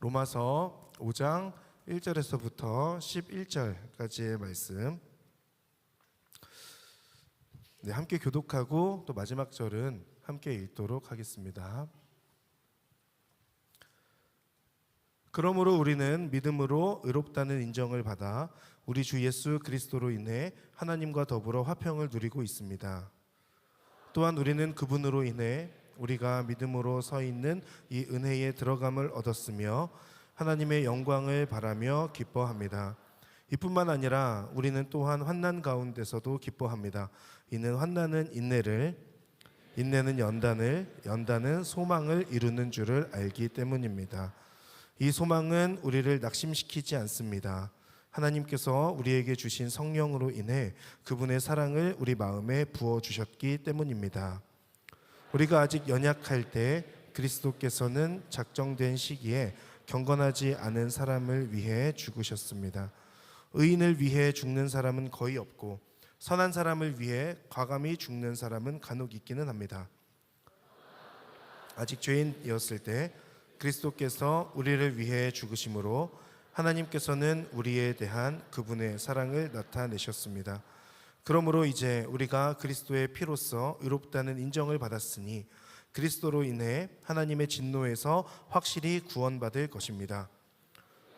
로마서 5장 1절에서부터 11절까지의 말씀, 함께 교독하고 또 마지막 절은 함께 읽도록 하겠습니다. 그러므로 우리는 믿음으로 의롭다는 인정을 받아 우리 주 예수 그리스도로 인해 하나님과 더불어 화평을 누리고 있습니다. 또한 우리는 그분으로 인해 우리가 믿음으로 서 있는 이 은혜에 들어감을 얻었으며 하나님의 영광을 바라며 기뻐합니다. 이뿐만 아니라 우리는 또한 환난 가운데서도 기뻐합니다. 이는 환난은 인내를, 인내는 연단을, 연단은 소망을 이루는 줄을 알기 때문입니다. 이 소망은 우리를 낙심시키지 않습니다. 하나님께서 우리에게 주신 성령으로 인해 그분의 사랑을 우리 마음에 부어주셨기 때문입니다. 우리가 아직 연약할 때 그리스도께서는 작정된 시기에 경건하지 않은 사람을 위해 죽으셨습니다. 의인을 위해 죽는 사람은 거의 없고 선한 사람을 위해 과감히 죽는 사람은 간혹 있기는 합니다. 아직 죄인이었을 때 그리스도께서 우리를 위해 죽으심으로 하나님께서는 우리에 대한 그분의 사랑을 나타내셨습니다. 그러므로 이제 우리가 그리스도의 피로써 의롭다는 인정을 받았으니 그리스도로 인해 하나님의 진노에서 확실히 구원받을 것입니다.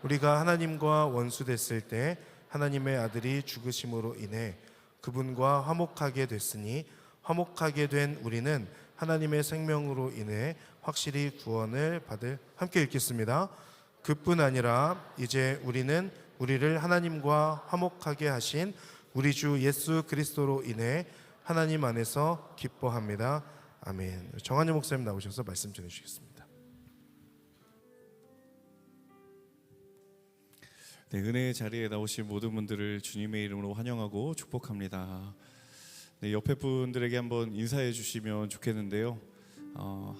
우리가 하나님과 원수됐을 때 하나님의 아들이 죽으심으로 인해 그분과 화목하게 됐으니 화목하게 된 우리는 하나님의 생명으로 인해 확실히 구원을 받을, 함께 읽겠습니다. 그뿐 아니라 이제 우리는 우리를 하나님과 화목하게 하신 우리 주 예수 그리스도로 인해 하나님 안에서 기뻐합니다. 아멘. 정한희 목사님 나오셔서 말씀 전해주시겠습니다. 네, 은혜의 자리에 나오신 모든 분들을 주님의 이름으로 환영하고 축복합니다. 네, 옆에 분들에게 한번 인사해 주시면 좋겠는데요.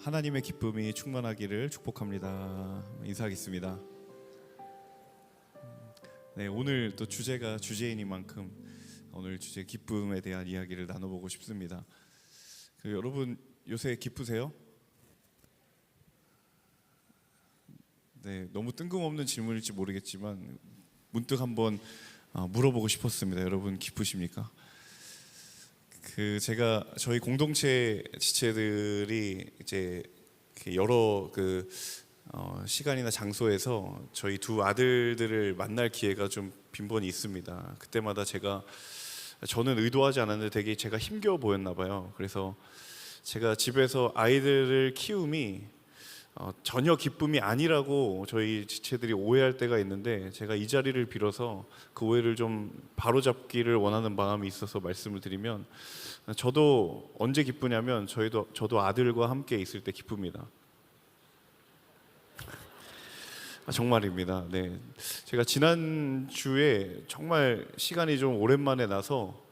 하나님의 기쁨이 충만하기를 축복합니다. 인사하겠습니다. 네, 오늘 또 주제가 주제이니만큼 오늘 주제 기쁨에 대한 이야기를 나눠보고 싶습니다. 여러분 요새 기쁘세요? 네, 너무 뜬금없는 질문일지 모르겠지만 문득 한번 물어보고 싶었습니다. 여러분 기쁘십니까? 제가 저희 공동체 지체들이 이제 여러 시간이나 장소에서 저희 두 아들들을 만날 기회가 좀 빈번히 있습니다. 그때마다 저는 의도하지 않았는데 되게 제가 힘겨워 보였나 봐요. 그래서 제가 집에서 아이들을 키움이 전혀 기쁨이 아니라고 저희 지체들이 오해할 때가 있는데, 제가 이 자리를 빌어서 그 오해를 좀 바로잡기를 원하는 마음이 있어서 말씀을 드리면, 저도 언제 기쁘냐면 저도 아들과 함께 있을 때 기쁩니다. 정말입니다. 네, 제가 지난주에 정말 시간이 좀 오랜만에 나서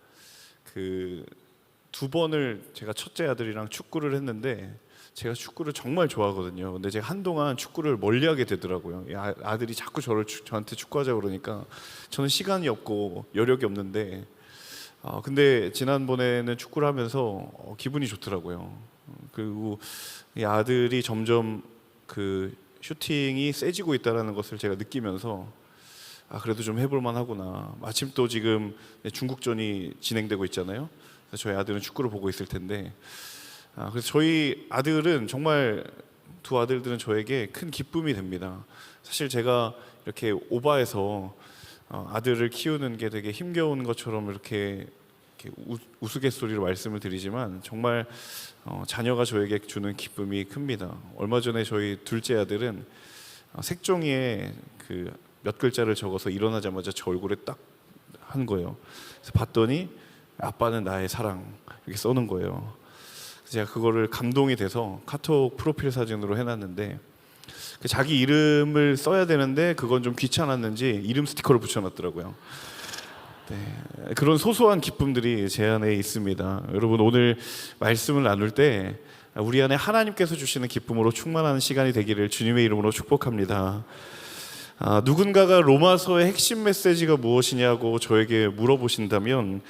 두 번을 제가 첫째 아들이랑 축구를 했는데, 제가 축구를 정말 좋아하거든요. 근데 제가 한동안 축구를 멀리하게 되더라고요. 아들이 자꾸 저한테 축구하자고 그러니까 저는 시간이 없고 여력이 없는데, 근데 지난번에는 축구를 하면서 기분이 좋더라고요. 그리고 이 아들이 점점 슈팅이 세지고 있다는 것을 제가 느끼면서 그래도 좀 해볼만 하구나. 마침 또 지금 중국전이 진행되고 있잖아요. 그래서 저희 아들은 축구를 보고 있을 텐데, 그래서 저희 아들은 정말 두 아들들은 저에게 큰 기쁨이 됩니다. 사실 제가 이렇게 오바해서 아들을 키우는 게 되게 힘겨운 것처럼 이렇게 우스갯소리로 말씀을 드리지만 정말 자녀가 저에게 주는 기쁨이 큽니다. 얼마 전에 저희 둘째 아들은 색종이에 몇 글자를 적어서 일어나자마자 저 얼굴에 딱 한 거예요. 그래서 봤더니 아빠는 나의 사랑 이렇게 써놓은 거예요. 제가 그거를 감동이 돼서 카톡 프로필 사진으로 해놨는데, 자기 이름을 써야 되는데 그건 좀 귀찮았는지 이름 스티커를 붙여놨더라고요. 네, 그런 소소한 기쁨들이 제 안에 있습니다. 여러분 오늘 말씀을 나눌 때 우리 안에 하나님께서 주시는 기쁨으로 충만한 시간이 되기를 주님의 이름으로 축복합니다. 누군가가 로마서의 핵심 메시지가 무엇이냐고 저에게 물어보신다면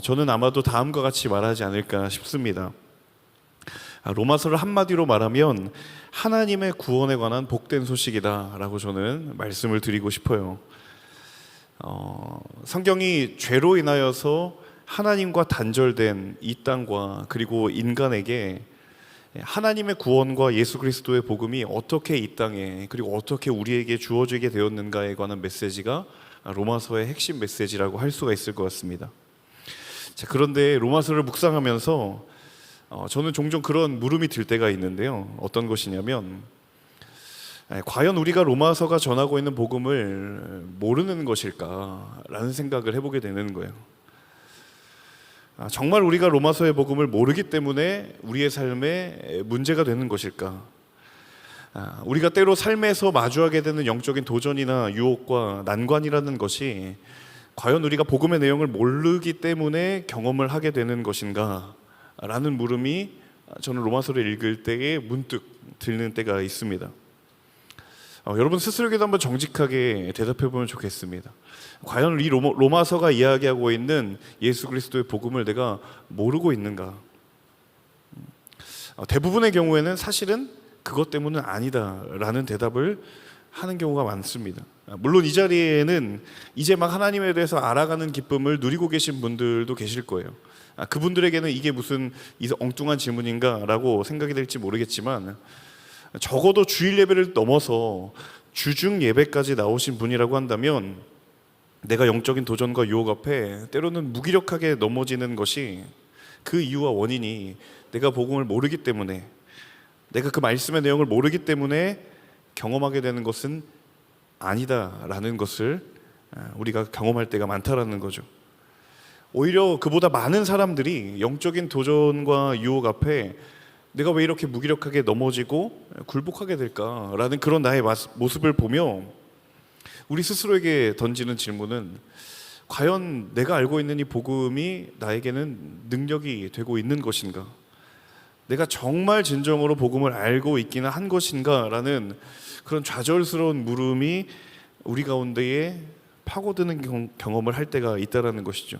저는 아마도 다음과 같이 말하지 않을까 싶습니다. 로마서를 한마디로 말하면 하나님의 구원에 관한 복된 소식이다라고 저는 말씀을 드리고 싶어요. 성경이 죄로 인하여서 하나님과 단절된 이 땅과 그리고 인간에게 하나님의 구원과 예수 그리스도의 복음이 어떻게 이 땅에 그리고 어떻게 우리에게 주어지게 되었는가에 관한 메시지가 로마서의 핵심 메시지라고 할 수가 있을 것 같습니다. 자, 그런데 로마서를 묵상하면서 저는 종종 그런 물음이 들 때가 있는데요. 어떤 것이냐면 과연 우리가 로마서가 전하고 있는 복음을 모르는 것일까라는 생각을 해보게 되는 거예요. 정말 우리가 로마서의 복음을 모르기 때문에 우리의 삶에 문제가 되는 것일까? 우리가 때로 삶에서 마주하게 되는 영적인 도전이나 유혹과 난관이라는 것이 과연 우리가 복음의 내용을 모르기 때문에 경험을 하게 되는 것인가? 라는 물음이 저는 로마서를 읽을 때에 문득 들는 때가 있습니다. 여러분 스스로에게도 한번 정직하게 대답해 보면 좋겠습니다. 과연 이 로마서가 이야기하고 있는 예수 그리스도의 복음을 내가 모르고 있는가? 대부분의 경우에는 사실은 그것 때문은 아니다라는 대답을 하는 경우가 많습니다. 물론 이 자리에는 이제 막 하나님에 대해서 알아가는 기쁨을 누리고 계신 분들도 계실 거예요. 그분들에게는 이게 무슨 엉뚱한 질문인가라고 생각이 될지 모르겠지만 적어도 주일 예배를 넘어서 주중 예배까지 나오신 분이라고 한다면 내가 영적인 도전과 유혹 앞에 때로는 무기력하게 넘어지는 것이 그 이유와 원인이 내가 복음을 모르기 때문에, 내가 그 말씀의 내용을 모르기 때문에 경험하게 되는 것은 아니다라는 것을 우리가 경험할 때가 많다라는 거죠. 오히려 그보다 많은 사람들이 영적인 도전과 유혹 앞에 내가 왜 이렇게 무기력하게 넘어지고 굴복하게 될까라는 그런 나의 모습을 보며 우리 스스로에게 던지는 질문은 과연 내가 알고 있는 이 복음이 나에게는 능력이 되고 있는 것인가? 내가 정말 진정으로 복음을 알고 있기는 한 것인가? 라는 그런 좌절스러운 물음이 우리 가운데에 파고드는 경험을 할 때가 있다는 것이죠.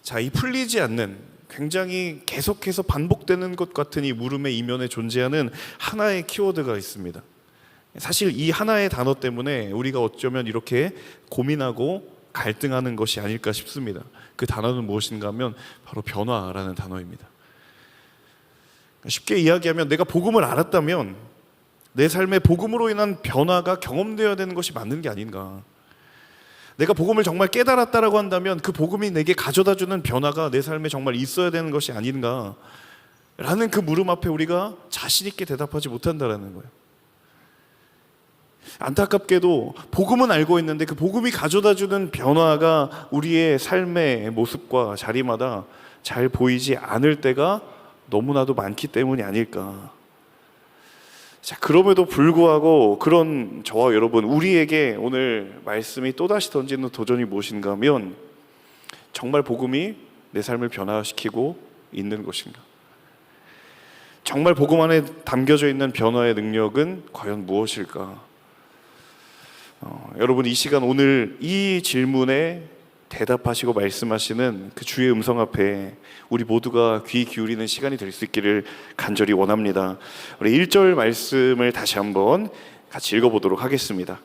자, 이 풀리지 않는 굉장히 계속해서 반복되는 것 같은 이 물음의 이면에 존재하는 하나의 키워드가 있습니다. 사실 이 하나의 단어 때문에 우리가 어쩌면 이렇게 고민하고 갈등하는 것이 아닐까 싶습니다. 그 단어는 무엇인가 하면 바로 변화라는 단어입니다. 쉽게 이야기하면 내가 복음을 알았다면 내 삶에 복음으로 인한 변화가 경험되어야 되는 것이 맞는 게 아닌가. 내가 복음을 정말 깨달았다라고 한다면 그 복음이 내게 가져다주는 변화가 내 삶에 정말 있어야 되는 것이 아닌가 라는 그 물음 앞에 우리가 자신 있게 대답하지 못한다라는 거예요. 안타깝게도 복음은 알고 있는데 그 복음이 가져다주는 변화가 우리의 삶의 모습과 자리마다 잘 보이지 않을 때가 너무나도 많기 때문이 아닐까. 자, 그럼에도 불구하고 그런 저와 여러분, 우리에게 오늘 말씀이 또다시 던지는 도전이 무엇인가 하면 정말 복음이 내 삶을 변화시키고 있는 것인가? 정말 복음 안에 담겨져 있는 변화의 능력은 과연 무엇일까? 여러분 이 시간 오늘 이 질문에 대답하시고 말씀하시는 그 주의 음성 앞에 우리 모두가 귀 기울이는 시간이 될 수 있기를 간절히 원합니다. 우리 1절 말씀을 다시 한번 같이 읽어보도록 하겠습니다.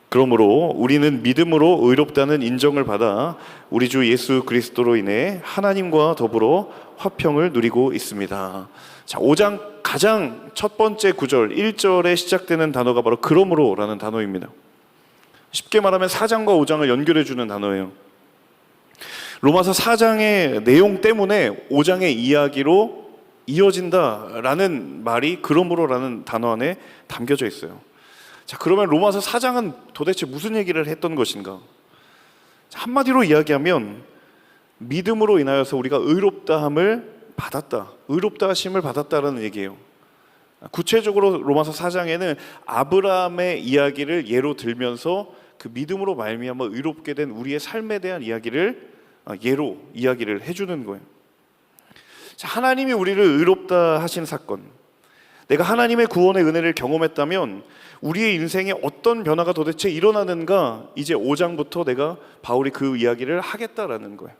그러므로 우리는 믿음으로 의롭다는 인정을 받아 우리 주 예수 그리스도로 인해 하나님과 더불어 화평을 누리고 있습니다. 자, 5장 가장 첫 번째 구절 1절에 시작되는 단어가 바로 그러므로라는 단어입니다. 쉽게 말하면 4장과 5장을 연결해 주는 단어예요. 로마서 4장의 내용 때문에 5장의 이야기로 이어진다라는 말이 그러므로라는 단어 안에 담겨져 있어요. 자, 그러면 로마서 4장은 도대체 무슨 얘기를 했던 것인가? 한마디로 이야기하면 믿음으로 인하여서 우리가 의롭다함을 받았다, 의롭다 하심을 받았다라는 얘기예요. 구체적으로 로마서 4장에는 아브라함의 이야기를 예로 들면서 그 믿음으로 말미암아 의롭게 된 우리의 삶에 대한 이야기를 예로 이야기를 해주는 거예요. 자, 하나님이 우리를 의롭다 하신 사건, 내가 하나님의 구원의 은혜를 경험했다면 우리의 인생에 어떤 변화가 도대체 일어나는가, 이제 5장부터 내가 바울이 그 이야기를 하겠다라는 거예요.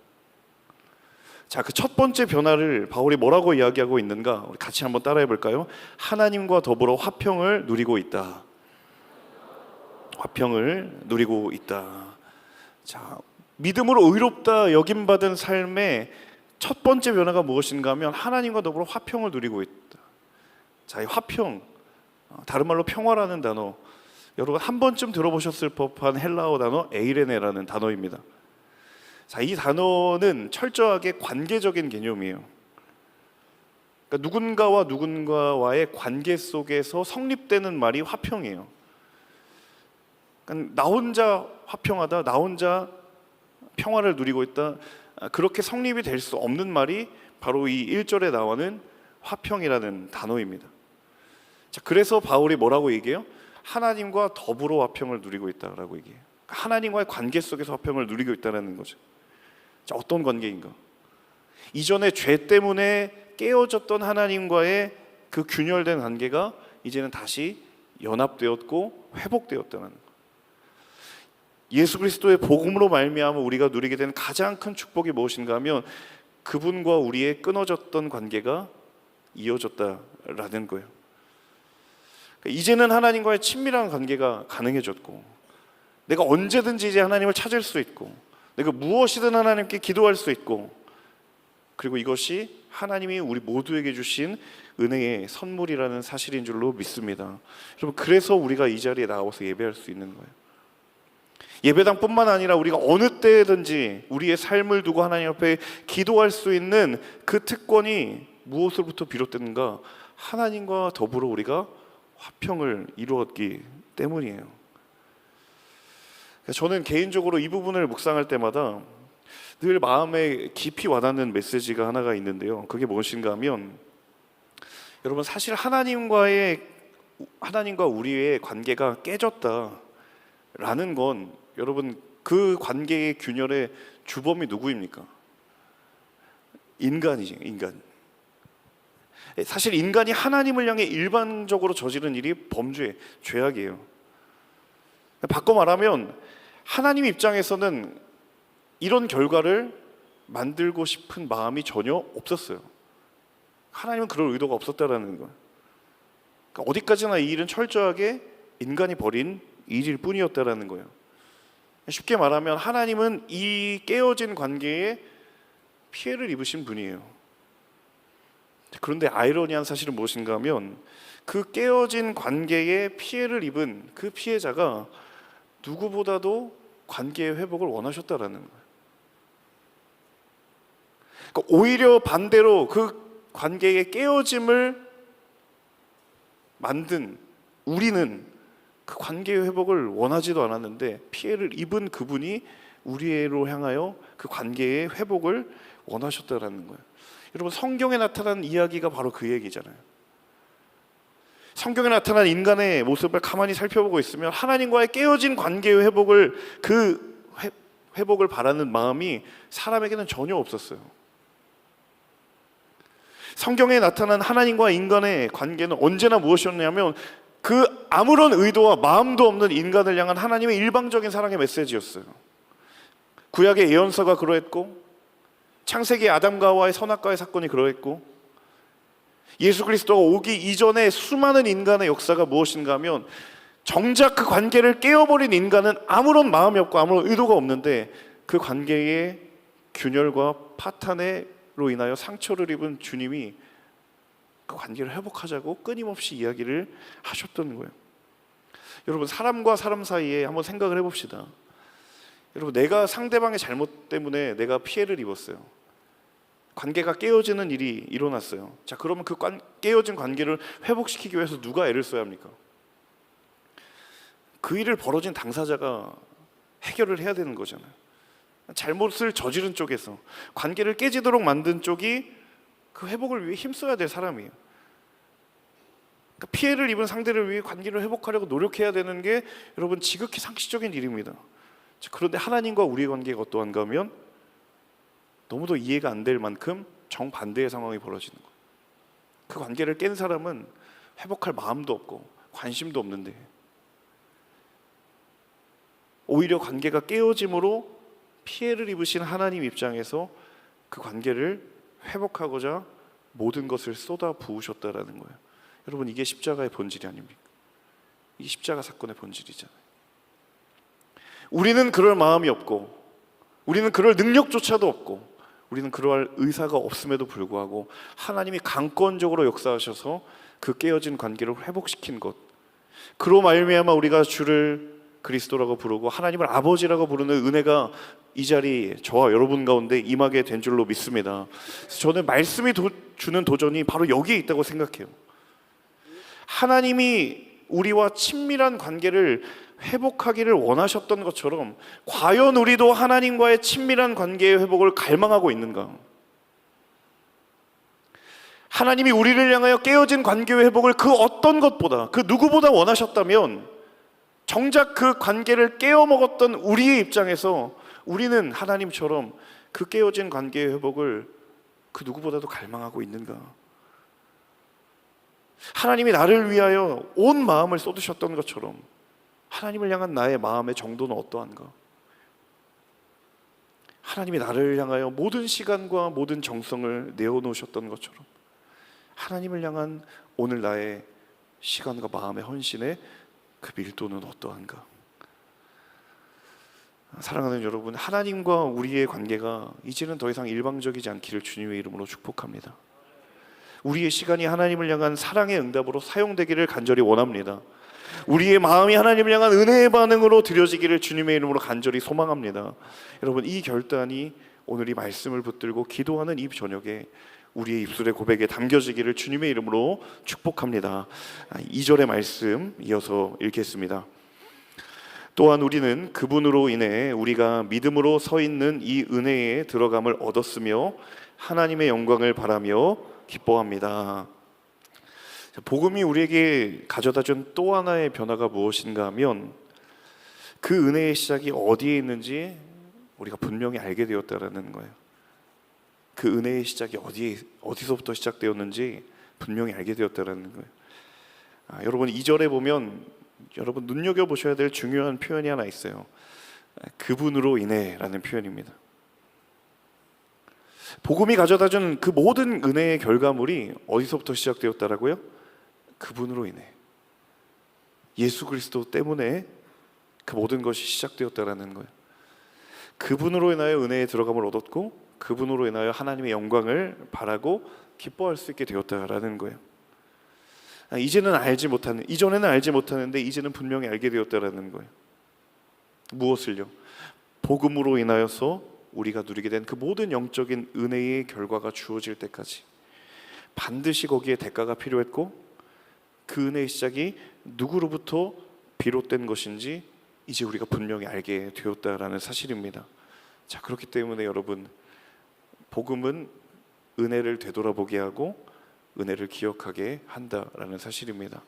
자, 그 첫 번째 변화를 바울이 뭐라고 이야기하고 있는가? 우리 같이 한번 따라해 볼까요? 하나님과 더불어 화평을 누리고 있다. 화평을 누리고 있다. 자, 믿음으로 의롭다 여김받은 삶의 첫 번째 변화가 무엇인가 하면 하나님과 더불어 화평을 누리고 있다. 자, 이 화평, 다른 말로 평화라는 단어, 여러분 한 번쯤 들어보셨을 법한 헬라어 단어 에이레네라는 단어입니다. 자, 이 단어는 철저하게 관계적인 개념이에요. 그러니까 누군가와 누군가와의 관계 속에서 성립되는 말이 화평이에요. 그러니까 나 혼자 화평하다, 나 혼자 평화를 누리고 있다, 그렇게 성립이 될 수 없는 말이 바로 이 1절에 나오는 화평이라는 단어입니다. 자, 그래서 바울이 뭐라고 얘기해요? 하나님과 더불어 화평을 누리고 있다라고 얘기해요. 하나님과의 관계 속에서 화평을 누리고 있다는 거죠. 자, 어떤 관계인가? 이전에 죄 때문에 깨어졌던 하나님과의 그 균열된 관계가 이제는 다시 연합되었고 회복되었다는 것. 예수 그리스도의 복음으로 말미암아 우리가 누리게 된 가장 큰 축복이 무엇인가 하면 그분과 우리의 끊어졌던 관계가 이어졌다라는 거예요. 이제는 하나님과의 친밀한 관계가 가능해졌고, 내가 언제든지 이제 하나님을 찾을 수 있고, 내가 무엇이든 하나님께 기도할 수 있고, 그리고 이것이 하나님이 우리 모두에게 주신 은혜의 선물이라는 사실인 줄로 믿습니다. 여러분, 그래서 우리가 이 자리에 나와서 예배할 수 있는 거예요. 예배당뿐만 아니라 우리가 어느 때든지 우리의 삶을 두고 하나님 앞에 기도할 수 있는 그 특권이 무엇으로부터 비롯되는가? 하나님과 더불어 우리가 화평을 이루었기 때문이에요. 저는 개인적으로 이 부분을 묵상할 때마다 늘 마음에 깊이 와닿는 메시지가 하나가 있는데요. 그게 무엇인가 하면, 여러분, 사실 하나님과 우리의 관계가 깨졌다라는 건, 여러분, 그 관계의 균열의 주범이 누구입니까? 인간이죠, 인간. 사실 인간이 하나님을 향해 일반적으로 저지른 일이 범죄, 죄악이에요. 바꿔 말하면 하나님 입장에서는 이런 결과를 만들고 싶은 마음이 전혀 없었어요. 하나님은 그럴 의도가 없었다라는 거예요. 그러니까 어디까지나 이 일은 철저하게 인간이 벌인 일일 뿐이었다라는 거예요. 쉽게 말하면 하나님은 이 깨어진 관계에 피해를 입으신 분이에요. 그런데 아이러니한 사실은 무엇인가 하면 그 깨어진 관계에 피해를 입은 그 피해자가 누구보다도 관계의 회복을 원하셨다라는 거예요. 그러니까 오히려 반대로 그 관계의 깨어짐을 만든 우리는 그 관계의 회복을 원하지도 않았는데 피해를 입은 그분이 우리로 향하여 그 관계의 회복을 원하셨다라는 거예요. 여러분, 성경에 나타난 이야기가 바로 그 얘기잖아요. 성경에 나타난 인간의 모습을 가만히 살펴보고 있으면 하나님과의 깨어진 관계의 회복을, 그 회복을 바라는 마음이 사람에게는 전혀 없었어요. 성경에 나타난 하나님과 인간의 관계는 언제나 무엇이었냐면 그 아무런 의도와 마음도 없는 인간을 향한 하나님의 일방적인 사랑의 메시지였어요. 구약의 예언서가 그러했고, 창세기 아담과 하와의 선악과의 사건이 그러했고, 예수 그리스도가 오기 이전에 수많은 인간의 역사가 무엇인가 하면 정작 그 관계를 깨어버린 인간은 아무런 마음이 없고 아무런 의도가 없는데 그 관계의 균열과 파탄으로 인하여 상처를 입은 주님이 그 관계를 회복하자고 끊임없이 이야기를 하셨던 거예요. 여러분, 사람과 사람 사이에 한번 생각을 해봅시다. 여러분, 내가 상대방의 잘못 때문에 내가 피해를 입었어요. 관계가 깨어지는 일이 일어났어요. 자, 그러면 그 깨어진 관계를 회복시키기 위해서 누가 애를 써야 합니까? 그 일을 벌어진 당사자가 해결을 해야 되는 거잖아요. 잘못을 저지른 쪽에서 관계를 깨지도록 만든 쪽이 그 회복을 위해 힘써야 될 사람이에요. 그러니까 피해를 입은 상대를 위해 관계를 회복하려고 노력해야 되는 게 여러분 지극히 상식적인 일입니다. 자, 그런데 하나님과 우리의 관계가 어떠한가 하면 너무도 이해가 안 될 만큼 정반대의 상황이 벌어지는 거예요. 그 관계를 깬 사람은 회복할 마음도 없고 관심도 없는데 오히려 관계가 깨어짐으로 피해를 입으신 하나님 입장에서 그 관계를 회복하고자 모든 것을 쏟아 부으셨다라는 거예요. 여러분, 이게 십자가의 본질이 아닙니까? 이게 십자가 사건의 본질이잖아요. 우리는 그럴 마음이 없고, 우리는 그럴 능력조차도 없고, 우리는 그럴 의사가 없음에도 불구하고 하나님이 강권적으로 역사하셔서 그 깨어진 관계를 회복시킨 것, 그로 말미암아 우리가 주를 그리스도라고 부르고 하나님을 아버지라고 부르는 은혜가 이 자리에 저와 여러분 가운데 임하게 된 줄로 믿습니다. 저는 말씀이 주는 도전이 바로 여기에 있다고 생각해요. 하나님이 우리와 친밀한 관계를 회복하기를 원하셨던 것처럼 과연 우리도 하나님과의 친밀한 관계의 회복을 갈망하고 있는가? 하나님이 우리를 향하여 깨어진 관계의 회복을 그 어떤 것보다, 그 누구보다 원하셨다면 정작 그 관계를 깨어먹었던 우리의 입장에서 우리는 하나님처럼 그 깨어진 관계의 회복을 그 누구보다도 갈망하고 있는가? 하나님이 나를 위하여 온 마음을 쏟으셨던 것처럼 하나님을 향한 나의 마음의 정도는 어떠한가? 하나님이 나를 향하여 모든 시간과 모든 정성을 내어놓으셨던 것처럼 하나님을 향한 오늘 나의 시간과 마음의 헌신의 그 밀도는 어떠한가? 사랑하는 여러분, 하나님과 우리의 관계가 이제는 더 이상 일방적이지 않기를 주님의 이름으로 축복합니다. 우리의 시간이 하나님을 향한 사랑의 응답으로 사용되기를 간절히 원합니다. 우리의 마음이 하나님을 향한 은혜의 반응으로 드려지기를 주님의 이름으로 간절히 소망합니다. 여러분, 이 결단이 오늘 이 말씀을 붙들고 기도하는 이 저녁에 우리의 입술의 고백에 담겨지기를 주님의 이름으로 축복합니다. 2절의 말씀 이어서 읽겠습니다. 또한 우리는 그분으로 인해 우리가 믿음으로 서 있는 이 은혜에 들어감을 얻었으며 하나님의 영광을 바라며 기뻐합니다. 복음이 우리에게 가져다준 또 하나의 변화가 무엇인가 하면 그 은혜의 시작이 어디에 있는지 우리가 분명히 알게 되었다라는 거예요. 그 은혜의 시작이 어디서부터 시작되었는지 분명히 알게 되었다라는 거예요. 여러분, 2절에 보면 여러분 눈여겨보셔야 될 중요한 표현이 하나 있어요. 그분으로 인해라는 표현입니다. 복음이 가져다준 그 모든 은혜의 결과물이 어디서부터 시작되었다라고요? 그분으로 인해, 예수 그리스도 때문에 그 모든 것이 시작되었다라는 거예요. 그분으로 인하여 은혜에 들어감을 얻었고 그분으로 인하여 하나님의 영광을 바라고 기뻐할 수 있게 되었다라는 거예요. 이제는 이전에는 알지 못하는데 이제는 분명히 알게 되었다라는 거예요. 무엇을요? 복음으로 인하여서 우리가 누리게 된 그 모든 영적인 은혜의 결과가 주어질 때까지 반드시 거기에 대가가 필요했고 그 은혜의 시작이 누구로부터 비롯된 것인지 이제 우리가 분명히 알게 되었다라는 사실입니다. 자, 그렇기 때문에 여러분, 복음은 은혜를 되돌아보게 하고 은혜를 기억하게 한다라는 사실입니다.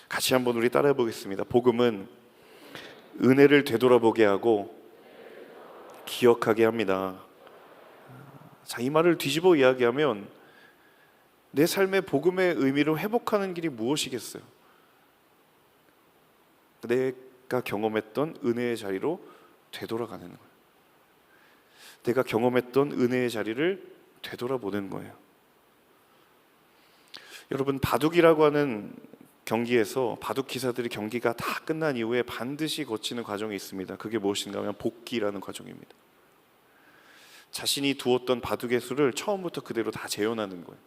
같이 한번 우리 따라해 보겠습니다. 복음은 은혜를 되돌아보게 하고 기억하게 합니다. 자, 이 말을 뒤집어 이야기하면 내 삶의 복음의 의미를 회복하는 길이 무엇이겠어요? 내가 경험했던 은혜의 자리로 되돌아가는 거예요. 내가 경험했던 은혜의 자리를 되돌아보는 거예요. 여러분, 바둑이라고 하는 경기에서 바둑 기사들이 경기가 다 끝난 이후에 반드시 거치는 과정이 있습니다. 그게 무엇인가 하면 복기라는 과정입니다. 자신이 두었던 바둑의 수를 처음부터 그대로 다 재현하는 거예요.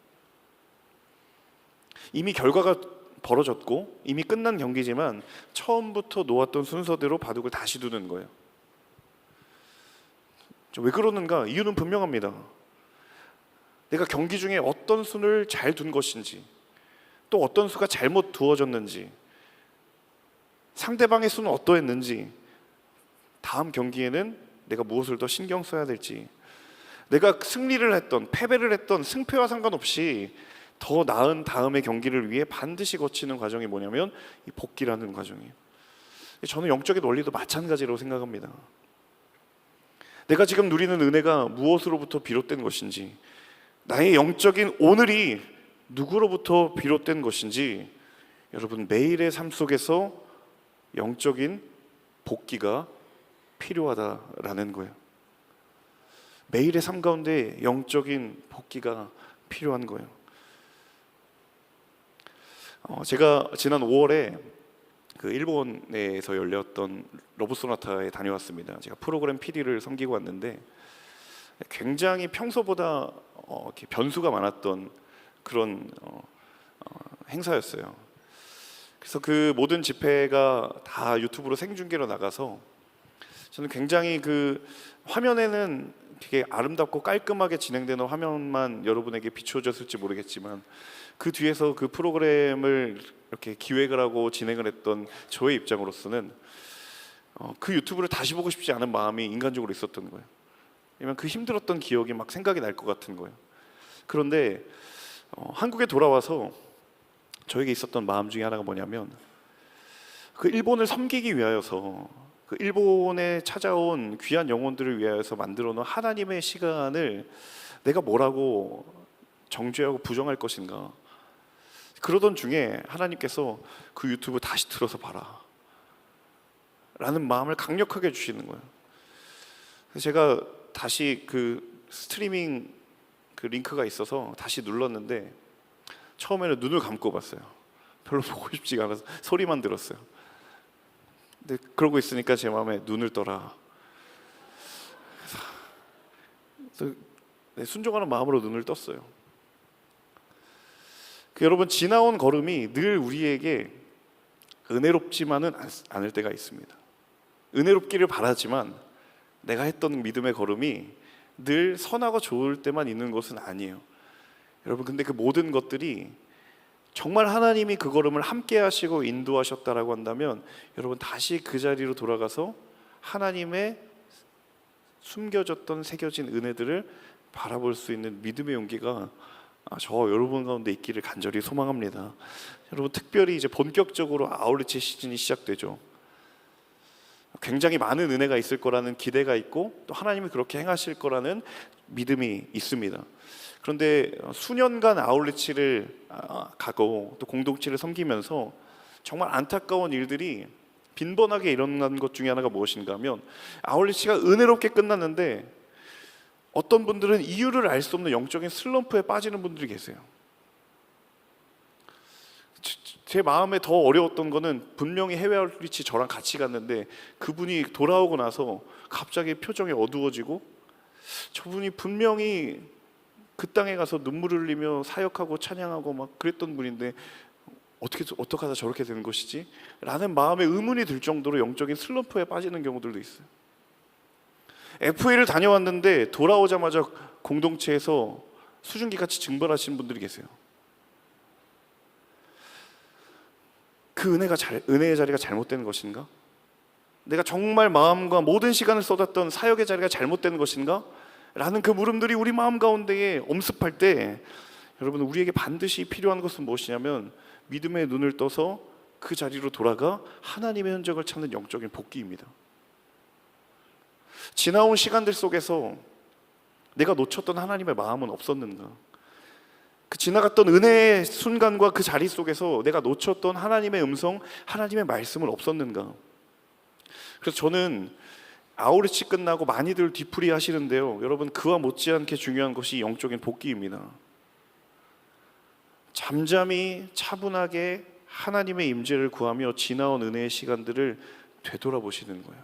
이미 결과가 벌어졌고 이미 끝난 경기지만 처음부터 놓았던 순서대로 바둑을 다시 두는 거예요. 왜 그러는가? 이유는 분명합니다. 내가 경기 중에 어떤 수를 잘 둔 것인지, 또 어떤 수가 잘못 두어졌는지, 상대방의 수는 어떠했는지, 다음 경기에는 내가 무엇을 더 신경 써야 될지, 내가 승리를 했던 패배를 했던 승패와 상관없이 더 나은 다음의 경기를 위해 반드시 거치는 과정이 뭐냐면 이 복기라는 과정이에요. 저는 영적인 원리도 마찬가지라고 생각합니다. 내가 지금 누리는 은혜가 무엇으로부터 비롯된 것인지, 나의 영적인 오늘이 누구로부터 비롯된 것인지, 여러분, 매일의 삶 속에서 영적인 복기가 필요하다라는 거예요. 매일의 삶 가운데 영적인 복기가 필요한 거예요. 제가 지난 5월에 그 일본에서 열렸던 러브소나타에 다녀왔습니다. 제가 프로그램 PD를 섬기고 왔는데 굉장히 평소보다 이렇게 변수가 많았던 그런 행사였어요. 그래서 그 모든 집회가 다 유튜브로 생중계로 나가서 저는 굉장히 그 화면에는 되게 아름답고 깔끔하게 진행되는 화면만 여러분에게 비추어졌을지 모르겠지만 그 뒤에서 그 프로그램을 이렇게 기획을 하고 진행을 했던 저의 입장으로서는 그 유튜브를 다시 보고 싶지 않은 마음이 인간적으로 있었던 거예요. 왜냐면 그 힘들었던 기억이 막 생각이 날 것 같은 거예요. 그런데 한국에 돌아와서 저에게 있었던 마음 중에 하나가 뭐냐면 그 일본을 섬기기 위하여서 그 일본에 찾아온 귀한 영혼들을 위하여서 만들어 놓은 하나님의 시간을 내가 뭐라고 정죄하고 부정할 것인가. 그러던 중에 하나님께서 그 유튜브 다시 틀어서 봐라 라는 마음을 강력하게 주시는 거예요. 그래서 제가 다시 그 스트리밍 그 링크가 있어서 다시 눌렀는데 처음에는 눈을 감고 봤어요. 별로 보고 싶지가 않아서 소리만 들었어요. 근데 그러고 있으니까 제 마음에 눈을 떠라. 그래서 순종하는 마음으로 눈을 떴어요. 여러분, 지나온 걸음이 늘 우리에게 은혜롭지만은 않을 때가 있습니다. 은혜롭기를 바라지만 내가 했던 믿음의 걸음이 늘 선하고 좋을 때만 있는 것은 아니에요. 여러분, 근데 그 모든 것들이 정말 하나님이 그 걸음을 함께 하시고 인도하셨다라고 한다면 여러분 다시 그 자리로 돌아가서 하나님의 숨겨졌던 새겨진 은혜들을 바라볼 수 있는 믿음의 용기가 저 여러분 가운데 있기를 간절히 소망합니다. 여러분, 특별히 이제 본격적으로 아울리치 시즌이 시작되죠. 굉장히 많은 은혜가 있을 거라는 기대가 있고 또 하나님이 그렇게 행하실 거라는 믿음이 있습니다. 그런데 수년간 아울리치를 가고 또 공동체를 섬기면서 정말 안타까운 일들이 빈번하게 일어난 것 중에 하나가 무엇인가 하면 아울리치가 은혜롭게 끝났는데 어떤 분들은 이유를 알 수 없는 영적인 슬럼프에 빠지는 분들이 계세요. 제 마음에 더 어려웠던 거는 분명히 해외 아울리치 저랑 같이 갔는데 그분이 돌아오고 나서 갑자기 표정이 어두워지고 저분이 분명히 그 땅에 가서 눈물을 흘리며 사역하고 찬양하고 막 그랬던 분인데 어떻게 하다 저렇게 되는 것이지? 라는 마음에 의문이 들 정도로 영적인 슬럼프에 빠지는 경우들도 있어요. FA를 다녀왔는데 돌아오자마자 공동체에서 수증기같이 증발하시는 분들이 계세요. 그 은혜의 자리가 잘못된 것인가? 내가 정말 마음과 모든 시간을 쏟았던 사역의 자리가 잘못된 것인가? 라는 그 물음들이 우리 마음 가운데에 엄습할 때 여러분, 우리에게 반드시 필요한 것은 무엇이냐면 믿음의 눈을 떠서 그 자리로 돌아가 하나님의 흔적을 찾는 영적인 복기입니다. 지나온 시간들 속에서 내가 놓쳤던 하나님의 마음은 없었는가? 그 지나갔던 은혜의 순간과 그 자리 속에서 내가 놓쳤던 하나님의 음성, 하나님의 말씀은 없었는가? 그래서 저는 아우리치 끝나고 많이들 뒤풀이 하시는데요, 여러분, 그와 못지않게 중요한 것이 영적인 복기입니다. 잠잠히 차분하게 하나님의 임재를 구하며 지나온 은혜의 시간들을 되돌아보시는 거예요.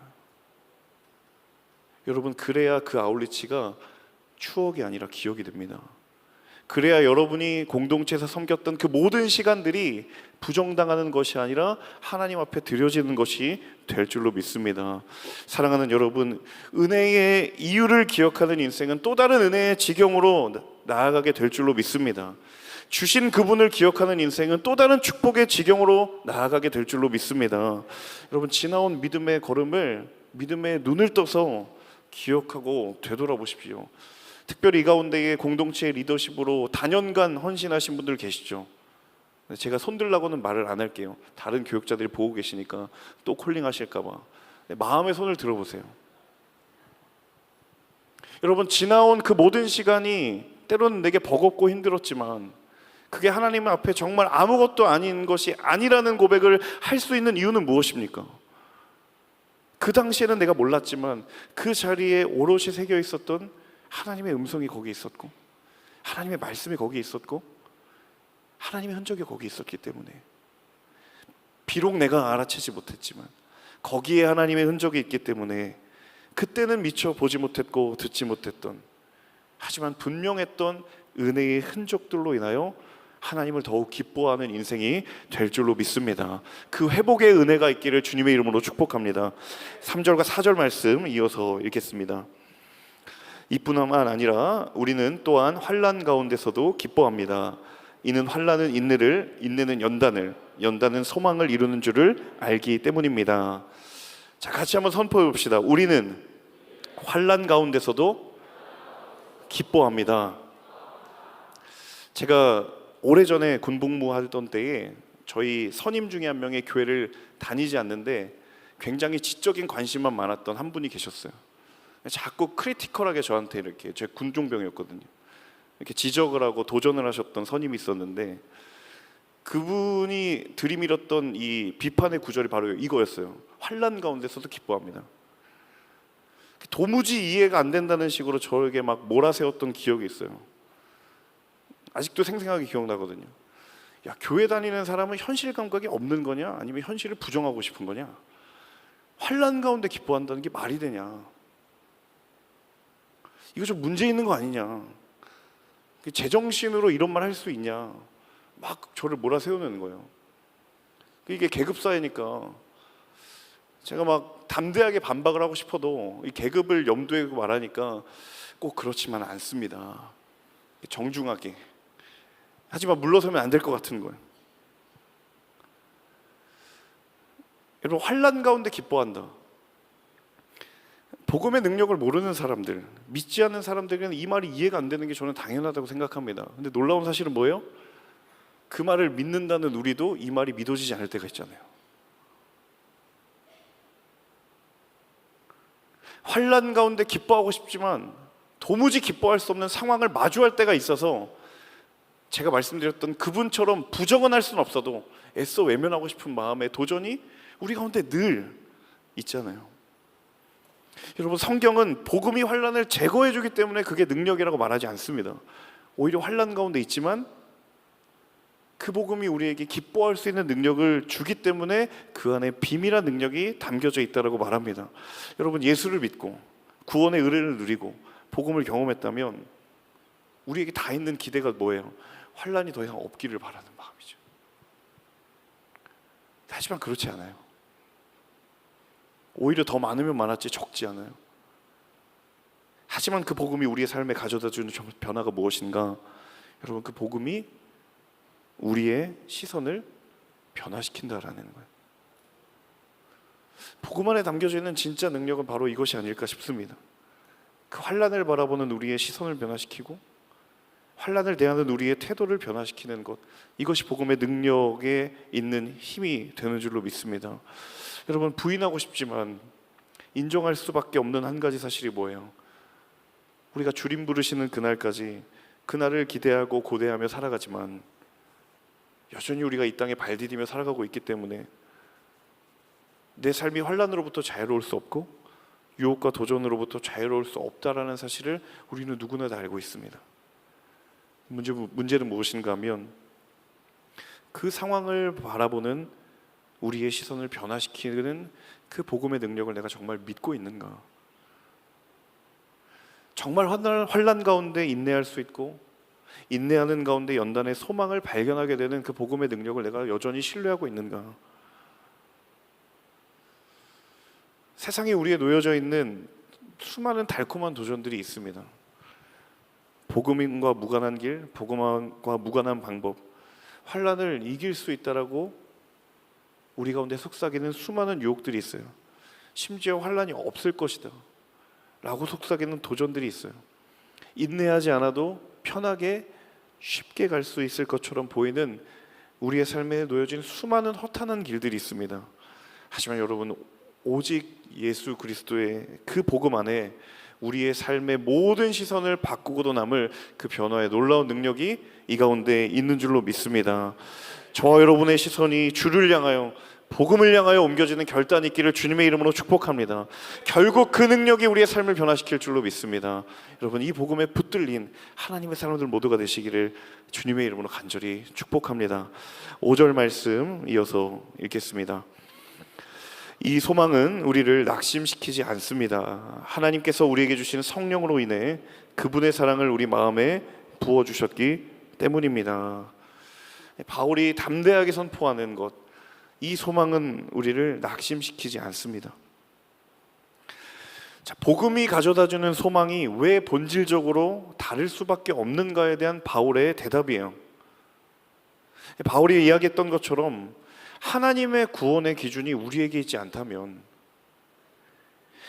여러분, 그래야 그 아울리치가 추억이 아니라 기억이 됩니다. 그래야 여러분이 공동체에서 섬겼던 그 모든 시간들이 부정당하는 것이 아니라 하나님 앞에 드려지는 것이 될 줄로 믿습니다. 사랑하는 여러분, 은혜의 이유를 기억하는 인생은 또 다른 은혜의 지경으로 나아가게 될 줄로 믿습니다. 주신 그분을 기억하는 인생은 또 다른 축복의 지경으로 나아가게 될 줄로 믿습니다. 여러분, 지나온 믿음의 걸음을 믿음의 눈을 떠서 기억하고 되돌아보십시오. 특별히 이 가운데에 공동체의 리더십으로 다년간 헌신하신 분들 계시죠. 제가 손들라고는 말을 안 할게요. 다른 교육자들이 보고 계시니까 또 콜링하실까 봐. 마음의 손을 들어보세요. 여러분, 지나온 그 모든 시간이 때로는 내게 버겁고 힘들었지만 그게 하나님 앞에 정말 아무것도 아닌 것이 아니라는 고백을 할 수 있는 이유는 무엇입니까? 그 당시에는 내가 몰랐지만 그 자리에 오롯이 새겨 있었던 하나님의 음성이 거기에 있었고, 하나님의 말씀이 거기에 있었고, 하나님의 흔적이 거기에 있었기 때문에, 비록 내가 알아채지 못했지만 거기에 하나님의 흔적이 있기 때문에 그때는 미처 보지 못했고 듣지 못했던, 하지만 분명했던 은혜의 흔적들로 인하여 하나님을 더욱 기뻐하는 인생이 될 줄로 믿습니다. 그 회복의 은혜가 있기를 주님의 이름으로 축복합니다. 3절과 4절 말씀 이어서 읽겠습니다. 이뿐만 아니라 우리는 또한 환난 가운데서도 기뻐합니다. 이는 환난은 인내를, 인내는 연단을, 연단은 소망을 이루는 줄을 알기 때문입니다. 자, 같이 한번 선포해 봅시다. 우리는 환난 가운데서도 기뻐합니다. 제가 오래전에 군복무 하던 때에 저희 선임 중에 한 명의 교회를 다니지 않는데 굉장히 지적인 관심만 많았던 한 분이 계셨어요. 자꾸 크리티컬하게 저한테 이렇게, 제 군종병이었거든요, 이렇게 지적을 하고 도전을 하셨던 선임이 있었는데, 그분이 들이밀었던 이 비판의 구절이 바로 이거였어요. 환난 가운데서도 기뻐합니다. 도무지 이해가 안 된다는 식으로 저에게 막 몰아세웠던 기억이 있어요. 아직도 생생하게 기억나거든요. 야, 교회 다니는 사람은 현실 감각이 없는 거냐, 아니면 현실을 부정하고 싶은 거냐? 환난 가운데 기뻐한다는 게 말이 되냐? 이거 좀 문제 있는 거 아니냐? 제정신으로 이런 말 할 수 있냐? 막 저를 몰아세우는 거예요. 이게 계급사회니까 제가 막 담대하게 반박을 하고 싶어도 이 계급을 염두에 두고 말하니까 꼭 그렇지만 않습니다. 정중하게. 하지만 물러서면 안 될 것 같은 거예요. 여러분, 환난 가운데 기뻐한다. 복음의 능력을 모르는 사람들, 믿지 않는 사람들에게는 이 말이 이해가 안 되는 게 저는 당연하다고 생각합니다. 근데 놀라운 사실은 뭐예요? 그 말을 믿는다는 우리도 이 말이 믿어지지 않을 때가 있잖아요. 환난 가운데 기뻐하고 싶지만 도무지 기뻐할 수 없는 상황을 마주할 때가 있어서, 제가 말씀드렸던 그분처럼 부정은 할 수는 없어도 애써 외면하고 싶은 마음의 도전이 우리 가운데 늘 있잖아요. 여러분, 성경은 복음이 환난을 제거해 주기 때문에 그게 능력이라고 말하지 않습니다. 오히려 환난 가운데 있지만 그 복음이 우리에게 기뻐할 수 있는 능력을 주기 때문에 그 안에 비밀한 능력이 담겨져 있다고 말합니다. 여러분, 예수를 믿고 구원의 의뢰를 누리고 복음을 경험했다면 우리에게 다 있는 기대가 뭐예요? 환난이 더 이상 없기를 바라는 마음이죠. 하지만 그렇지 않아요. 오히려 더 많으면 많았지 적지 않아요. 하지만 그 복음이 우리의 삶에 가져다 주는 변화가 무엇인가? 여러분, 그 복음이 우리의 시선을 변화시킨다라는 거예요. 복음 안에 담겨져 있는 진짜 능력은 바로 이것이 아닐까 싶습니다. 그 환난을 바라보는 우리의 시선을 변화시키고 환난을 대하는 우리의 태도를 변화시키는 것, 이것이 복음의 능력에 있는 힘이 되는 줄로 믿습니다. 여러분, 부인하고 싶지만 인정할 수밖에 없는 한 가지 사실이 뭐예요? 우리가 주님 부르시는 그날까지, 그날을 기대하고 고대하며 살아가지만 여전히 우리가 이 땅에 발 디디며 살아가고 있기 때문에 내 삶이 환난으로부터 자유로울 수 없고 유혹과 도전으로부터 자유로울 수 없다라는 사실을 우리는 누구나 다 알고 있습니다. 문제는 무엇인가 하면 그 상황을 바라보는 우리의 시선을 변화시키는 그 복음의 능력을 내가 정말 믿고 있는가? 정말 환난 가운데 인내할 수 있고 인내하는 가운데 연단의 소망을 발견하게 되는 그 복음의 능력을 내가 여전히 신뢰하고 있는가? 세상에 우리에 놓여져 있는 수많은 달콤한 도전들이 있습니다. 복음과 무관한 길, 복음과 무관한 방법, 환난을 이길 수 있다라고 우리 가운데 속삭이는 수많은 유혹들이 있어요. 심지어 환난이 없을 것이다 라고 속삭이는 도전들이 있어요. 인내하지 않아도 편하게 쉽게 갈 수 있을 것처럼 보이는 우리의 삶에 놓여진 수많은 허탄한 길들이 있습니다. 하지만 여러분, 오직 예수 그리스도의 그 복음 안에 우리의 삶의 모든 시선을 바꾸고도 남을 그 변화의 놀라운 능력이 이 가운데 있는 줄로 믿습니다. 저와 여러분의 시선이 주를 향하여 복음을 향하여 옮겨지는 결단이 있기를 주님의 이름으로 축복합니다. 결국 그 능력이 우리의 삶을 변화시킬 줄로 믿습니다. 여러분, 이 복음에 붙들린 하나님의 사람들 모두가 되시기를 주님의 이름으로 간절히 축복합니다. 5절 말씀 이어서 읽겠습니다. 이 소망은 우리를 낙심시키지 않습니다. 하나님께서 우리에게 주시는 성령으로 인해 그분의 사랑을 우리 마음에 부어주셨기 때문입니다. 바울이 담대하게 선포하는 것, 이 소망은 우리를 낙심시키지 않습니다. 자, 복음이 가져다주는 소망이 왜 본질적으로 다를 수밖에 없는가에 대한 바울의 대답이에요. 바울이 이야기했던 것처럼 하나님의 구원의 기준이 우리에게 있지 않다면,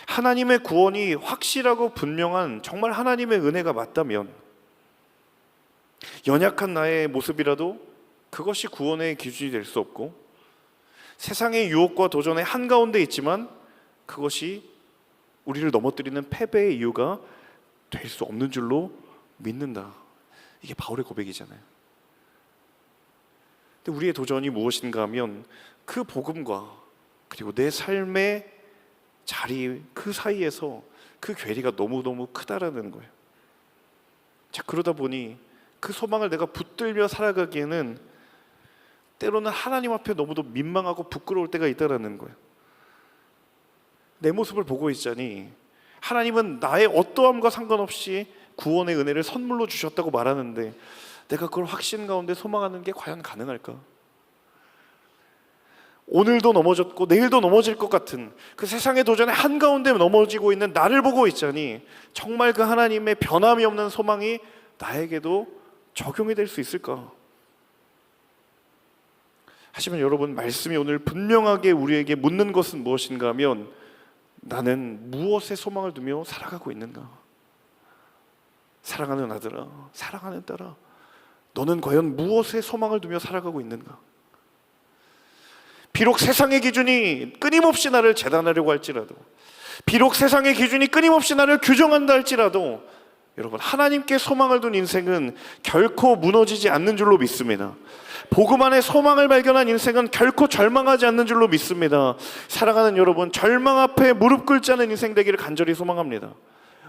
하나님의 구원이 확실하고 분명한 정말 하나님의 은혜가 맞다면, 연약한 나의 모습이라도 그것이 구원의 기준이 될 수 없고, 세상의 유혹과 도전의 한가운데 있지만 그것이 우리를 넘어뜨리는 패배의 이유가 될 수 없는 줄로 믿는다. 이게 바울의 고백이잖아요. 근데 우리의 도전이 무엇인가 하면 그 복음과 그리고 내 삶의 자리 그 사이에서 그 괴리가 너무너무 크다라는 거예요. 자, 그러다 보니 그 소망을 내가 붙들며 살아가기에는 때로는 하나님 앞에 너무도 민망하고 부끄러울 때가 있다라는 거예요. 내 모습을 보고 있자니 하나님은 나의 어떠함과 상관없이 구원의 은혜를 선물로 주셨다고 말하는데 내가 그걸 확신 가운데 소망하는 게 과연 가능할까? 오늘도 넘어졌고 내일도 넘어질 것 같은 그 세상의 도전의 한가운데 넘어지고 있는 나를 보고 있자니 정말 그 하나님의 변함이 없는 소망이 나에게도 적용이 될 수 있을까? 하지만 여러분, 말씀이 오늘 분명하게 우리에게 묻는 것은 무엇인가 하면 나는 무엇에 소망을 두며 살아가고 있는가? 사랑하는 아들아, 사랑하는 딸아, 너는 과연 무엇에 소망을 두며 살아가고 있는가? 비록 세상의 기준이 끊임없이 나를 재단하려고 할지라도, 비록 세상의 기준이 끊임없이 나를 규정한다 할지라도, 여러분, 하나님께 소망을 둔 인생은 결코 무너지지 않는 줄로 믿습니다. 복음 안에 소망을 발견한 인생은 결코 절망하지 않는 줄로 믿습니다. 사랑하는 여러분, 절망 앞에 무릎 꿇지 않은 인생 되기를 간절히 소망합니다.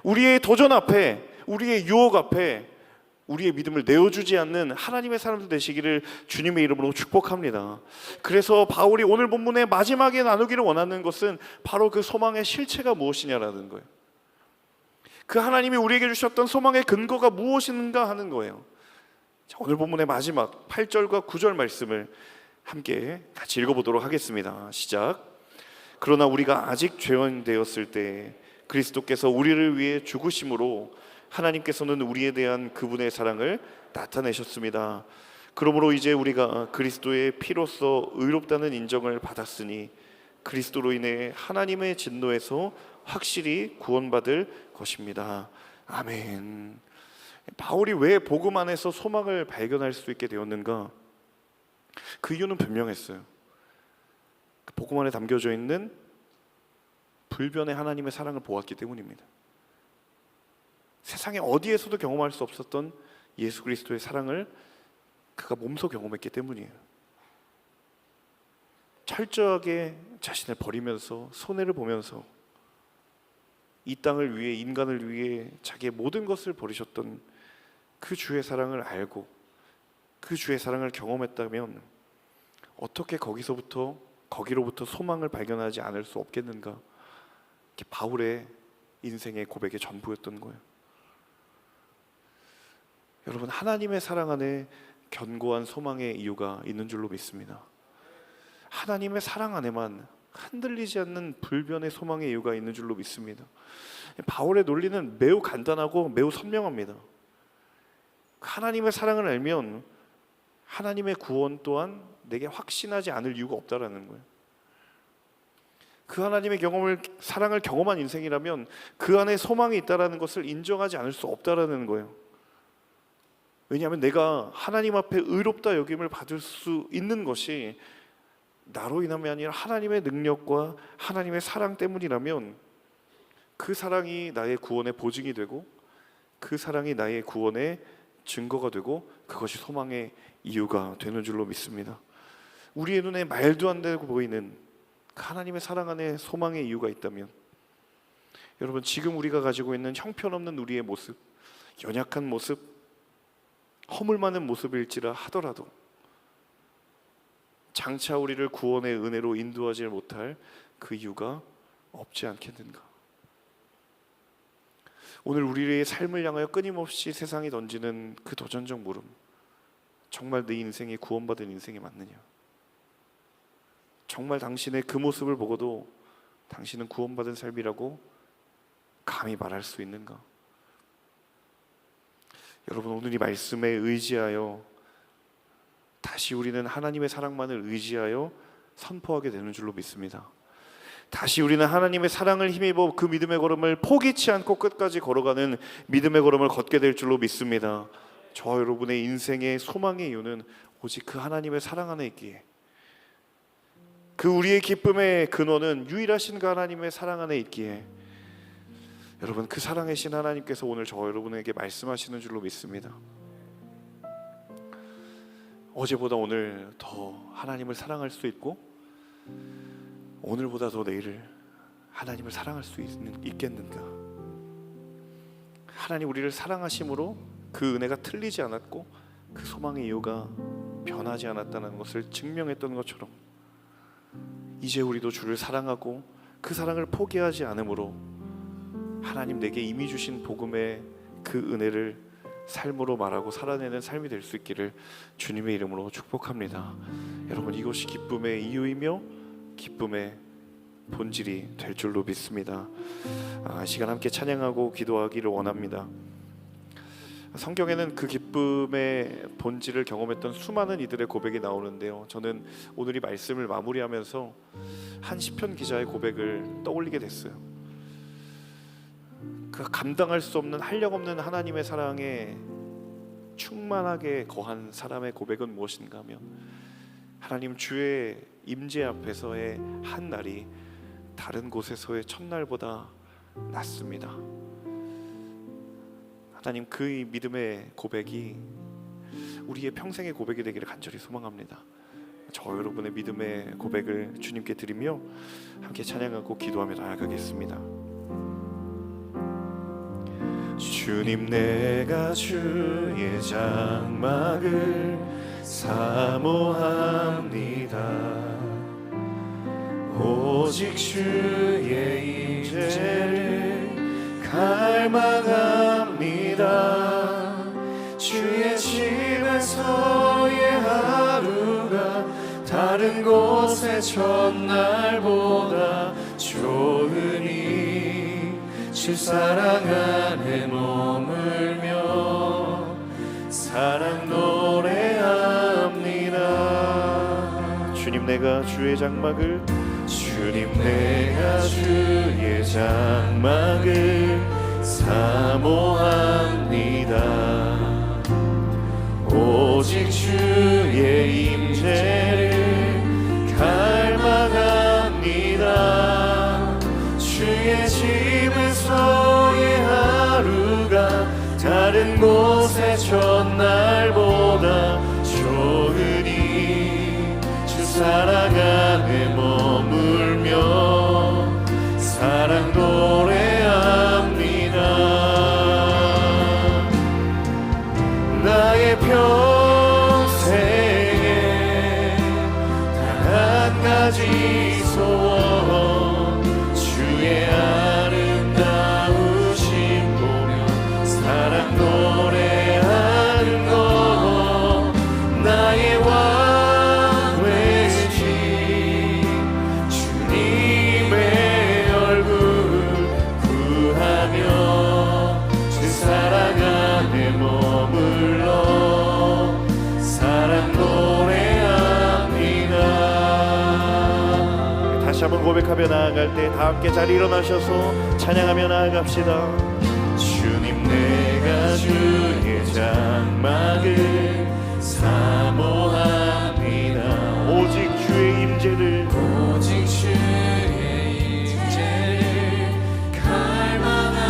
우리의 도전 앞에, 우리의 유혹 앞에 우리의 믿음을 내어주지 않는 하나님의 사람들 되시기를 주님의 이름으로 축복합니다. 그래서 바울이 오늘 본문의 마지막에 나누기를 원하는 것은 바로 그 소망의 실체가 무엇이냐라는 거예요. 그 하나님이 우리에게 주셨던 소망의 근거가 무엇인가 하는 거예요. 자, 오늘 본문의 마지막 8절과 9절 말씀을 함께 같이 읽어보도록 하겠습니다. 시작. 그러나 우리가 아직 죄인 되었을 때 그리스도께서 우리를 위해 죽으심으로 하나님께서는 우리에 대한 그분의 사랑을 나타내셨습니다. 그러므로 이제 우리가 그리스도의 피로써 의롭다는 인정을 받았으니 그리스도로 인해 하나님의 진노에서 확실히 구원받을 것입니다. 아멘. 바울이 왜 복음 안에서 소망을 발견할 수 있게 되었는가? 그 이유는 분명했어요. 복음 안에 담겨져 있는 불변의 하나님의 사랑을 보았기 때문입니다. 세상에 어디에서도 경험할 수 없었던 예수 그리스도의 사랑을 그가 몸소 경험했기 때문이에요. 철저하게 자신을 버리면서 손해를 보면서 이 땅을 위해, 인간을 위해 자기의 모든 것을 버리셨던 그 주의 사랑을 알고 그 주의 사랑을 경험했다면 어떻게 거기로부터 소망을 발견하지 않을 수 없겠는가? 이게 바울의 인생의 고백의 전부였던 거예요. 여러분, 하나님의 사랑 안에 견고한 소망의 이유가 있는 줄로 믿습니다. 하나님의 사랑 안에만 흔들리지 않는 불변의 소망의 이유가 있는 줄로 믿습니다. 바울의 논리는 매우 간단하고 매우 선명합니다. 하나님의 사랑을 알면 하나님의 구원 또한 내게 확신하지 않을 이유가 없다라는 거예요. 그 하나님의 사랑을 경험한 인생이라면 그 안에 소망이 있다라는 것을 인정하지 않을 수 없다라는 거예요. 왜냐하면 내가 하나님 앞에 의롭다 여김을 받을 수 있는 것이 나로 인함이 아니라 하나님의 능력과 하나님의 사랑 때문이라면 그 사랑이 나의 구원의 보증이 되고 그 사랑이 나의 구원의 증거가 되고 그것이 소망의 이유가 되는 줄로 믿습니다. 우리의 눈에 말도 안 되고 보이는 하나님의 사랑 안에 소망의 이유가 있다면, 여러분 지금 우리가 가지고 있는 형편없는 우리의 모습, 연약한 모습, 허물 많은 모습일지라 하더라도 장차 우리를 구원의 은혜로 인도하지 못할 그 이유가 없지 않겠는가? 오늘 우리의 삶을 향하여 끊임없이 세상이 던지는 그 도전적 물음, 정말 내 인생이 구원받은 인생이 맞느냐? 정말 당신의 그 모습을 보고도 당신은 구원받은 삶이라고 감히 말할 수 있는가? 여러분 오늘 이 말씀에 의지하여 다시 우리는 하나님의 사랑만을 의지하여 선포하게 되는 줄로 믿습니다. 다시 우리는 하나님의 사랑을 힘입어 그 믿음의 걸음을 포기치 않고 끝까지 걸어가는 믿음의 걸음을 걷게 될 줄로 믿습니다. 저와 여러분의 인생의 소망의 이유는 오직 그 하나님의 사랑 안에 있기에, 그 우리의 기쁨의 근원은 유일하신 그 하나님의 사랑 안에 있기에, 여러분 그 사랑의 신 하나님께서 오늘 저와 여러분에게 말씀하시는 줄로 믿습니다. 어제보다 오늘 더 하나님을 사랑할 수 있고, 오늘보다 더 내일을 하나님을 사랑할 수 있겠는가? 하나님 우리를 사랑하심으로 그 은혜가 틀리지 않았고 그 소망의 이유가 변하지 않았다는 것을 증명했던 것처럼, 이제 우리도 주를 사랑하고 그 사랑을 포기하지 않으므로 하나님 내게 이미 주신 복음의 그 은혜를 삶으로 말하고 살아내는 삶이 될 수 있기를 주님의 이름으로 축복합니다. 여러분 이것이 기쁨의 이유이며 기쁨의 본질이 될 줄로 믿습니다. 이 시간 함께 찬양하고 기도하기를 원합니다. 성경에는 그 기쁨의 본질을 경험했던 수많은 이들의 고백이 나오는데요, 저는 오늘 이 말씀을 마무리하면서 한 시편 기자의 고백을 떠올리게 됐어요. 그 감당할 수 없는 한력 없는 하나님의 사랑에 충만하게 거한 사람의 고백은 무엇인가 하면, 하나님 주의 임재 앞에서의 한 날이 다른 곳에서의 첫날보다 낫습니다. 하나님 그 믿음의 고백이 우리의 평생의 고백이 되기를 간절히 소망합니다. 저 여러분의 믿음의 고백을 주님께 드리며 함께 찬양하고 기도하며 나아가겠습니다. 주님 내가 주의 장막을 사모합니다. 오직 주의 임재를 갈망합니다. 주의 집에서의 하루가 다른 곳의 첫날보다 좋으니 주 사랑 안에 머물며 사랑 노래합니다. 주님 내가 주의 장막을 사모합니다. 오직 주의 임재를 갈망합니다. 주의 집에서의 하루가 다른 곳의 첫날보다 좋으니 주 사랑 안에 머물며 사랑 노래합니다. 나의 평생에 단 한 가지 소원, 주의 아름다우신 보며 사랑 노래하는 것. 나의 왕 되신 주님의 얼굴 구하며 주 사랑 안에 머물러 사랑 노래합니다. 다시 한번 고백하며 나아갈 때 다 함께 자리 일어나셔서 찬양하며 나아갑시다. 주님 내가 주의 장막을 사모합니다. 오직 주의 임재를 갈망합니다.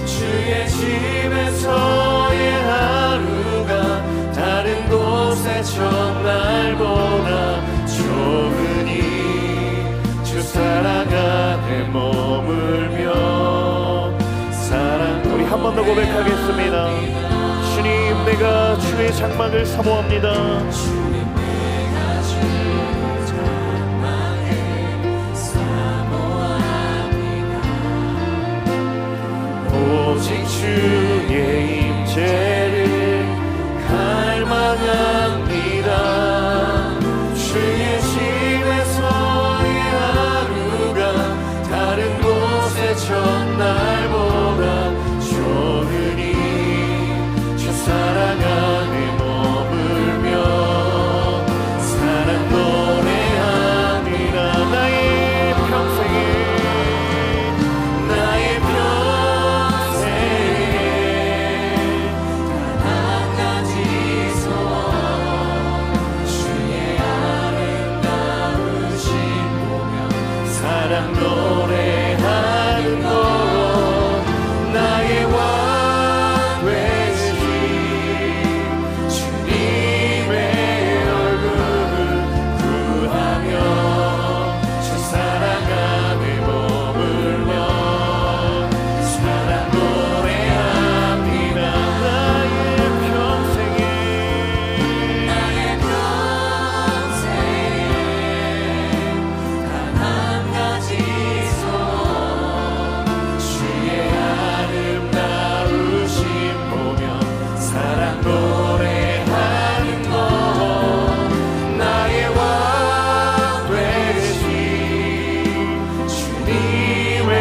주의 집에서의 하루가 다른 곳에 전 고백하겠습니다. 주님, 내가 주의 장막을 사모합니다. 오직 주의 임재를 갈망합니다. 주의 집에서의 하루가 다른 곳의 첫날보다 좋으니 주 사랑 안에 머물며 사랑 노래합니다. 나의 평생에 나의 사랑 노래하는 것 나의 왕 되시 주님의 얼굴을 구하며 주 사랑 안에 머물며 사랑 노래합니다. 나의 평생에 사랑 노래하는 것 나의 왕 되신 주님의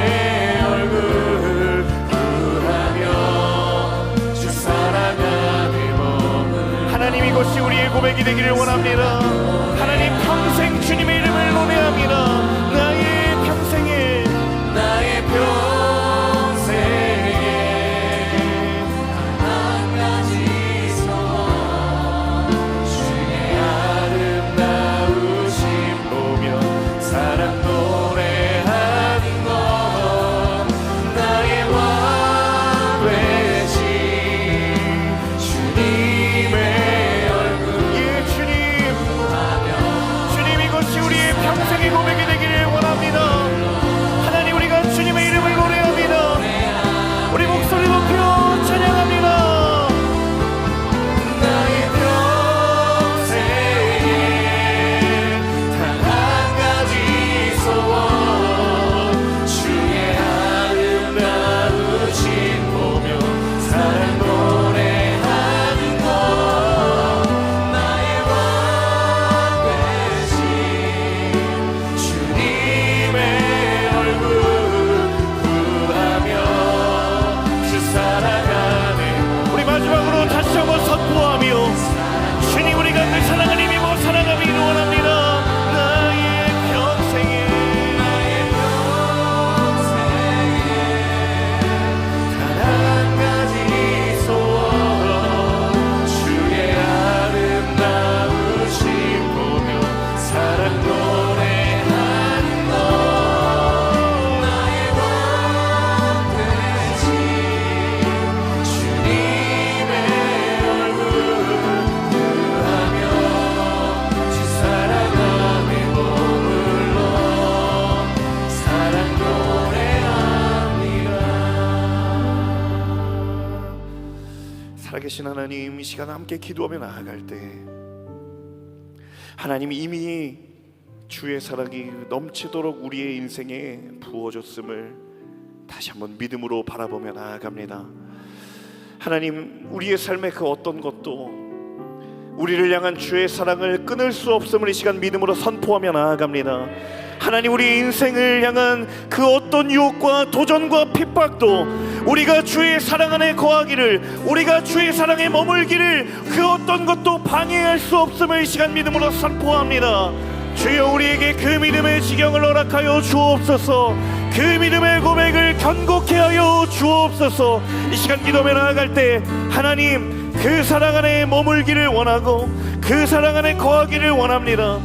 얼굴 구하며 주 사랑 안에 머물 하나님, 이것이 우리의 고백이 되기를 원합니다. 하나님, 평생 주님의 이름을 노래합니다. 나의 평생에 나의 고백이 되기를 원합니다. 하나님, 우리가 주님의 이름을 노래합니다. 우리 목소리 높여 찬양합니다. 나의 평생에 단 한 가지 소원 주의 아름다우신 보며 사랑 노래하는 것 나의 왕 되신 주님의 얼굴 구하며 주 사랑 안에 우리 마지막으로 다시 한번 선포하며 주님, 우리가 그 사랑을 힘입어 살아가기를 원합니다. 나의 평생에 단 한 가지 소원 주의 아름다우신 보며 사랑 노래하는 것 나의 왕 되신 주님의 얼굴 구하며 주 사랑 안에 머물러 사랑 노래합니다. 살아계신 하나님, 이 시간 함께 기도하며 나아갈 때 하나님, 이미 주의 사랑이 넘치도록 우리의 인생에 부어졌음을 다시 한번 믿음으로 바라보며 나아갑니다. 하나님, 우리의 삶의 그 어떤 것도 우리를 향한 주의 사랑을 끊을 수 없음을 이 시간 믿음으로 선포하며 나아갑니다. 하나님, 우리 인생을 향한 그 어떤 유혹과 도전과 핍박도 우리가 주의 사랑 안에 거하기를, 우리가 주의 사랑에 머물기를 그 어떤 것도 방해할 수 없음을 이 시간 믿음으로 선포합니다. 주여, 우리에게 그 믿음의 지경을 허락하여 주옵소서. 그 믿음의 고백을 견고케 하여 주옵소서. 이 시간 기도하며 나아갈 때 하나님, 그 사랑 안에 머물기를 원하고 그 사랑 안에 거하기를 원합니다.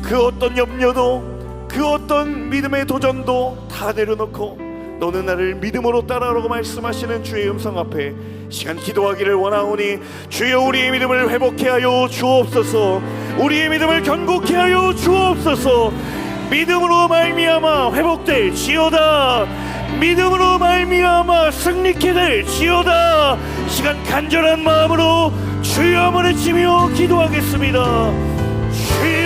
그 어떤 염려도 그 어떤 믿음의 도전도 다 내려놓고 너는 나를 믿음으로 따라오라고 말씀하시는 주의 음성 앞에 시간 기도하기를 원하오니 주여, 우리의 믿음을 회복케 하여 주옵소서. 우리의 믿음을 견고케 하여 주옵소서. 믿음으로 말미암아 회복될지어다. 믿음으로 말미암아 승리케 될지어다. 시간 간절한 마음으로 주여 한번 외치며 기도하겠습니다. 주여